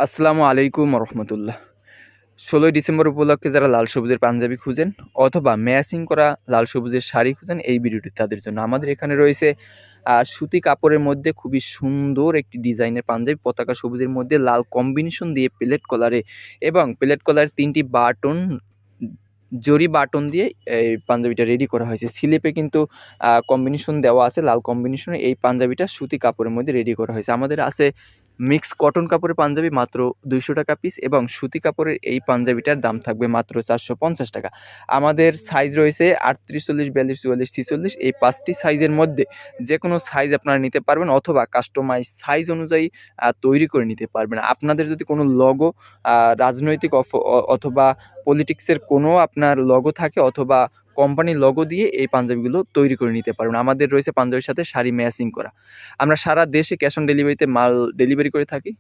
আসসালামু আলাইকুম রহমতুল্লাহ। ১৬ই ডিসেম্বর উপলক্ষে যারা লাল সবুজের পাঞ্জাবি খুঁজেন অথবা ম্যাচিং করা লাল সবুজের শাড়ি খুঁজেন, এই ভিডিওটি তাদের জন্য। আমাদের এখানে রয়েছে সুতি কাপড়ের মধ্যে খুবই সুন্দর একটি ডিজাইনের পাঞ্জাবি, পতাকা সবুজের মধ্যে লাল কম্বিনেশন দিয়ে প্লেট কলারে এবং প্লেট কলারের ৩টি বাটন, জরি বাটন দিয়ে এই পাঞ্জাবিটা রেডি করা হয়েছে। স্লিপে কিন্তু কম্বিনেশন দেওয়া আছে লাল কম্বিনেশনে। এই পাঞ্জাবিটা সুতি কাপড়ের মধ্যে রেডি করা হয়েছে। আমাদের আছে মিক্স কটন কাপড়ের পাঞ্জাবি মাত্র ২০০ টাকা পিস, এবং সুতি কাপড়ের এই পাঞ্জাবিটার দাম থাকবে মাত্র ৪৫০ টাকা। আমাদের সাইজ রয়েছে ৩৮, ৪০, ৪২, ৪৪, ৪৬। এই ৫টি সাইজের মধ্যে যে কোনো সাইজ আপনারা নিতে পারবেন অথবা কাস্টমাইজ সাইজ অনুযায়ী তৈরি করে নিতে পারবেন। আপনাদের যদি কোনো লোগো, রাজনৈতিক অথবা পলিটিক্সের কোনো আপনার লোগো থাকে অথবা কোম্পানির লোগো দিয়ে এই পাঞ্জাবিগুলো তৈরি করে নিতে পারবেন। আমাদের রয়েছে পাঞ্জাবির সাথে শাড়ি ম্যাচিং করা। আমরা সারা দেশে ক্যাশ অন ডেলিভারিতে মাল ডেলিভারি করে থাকি।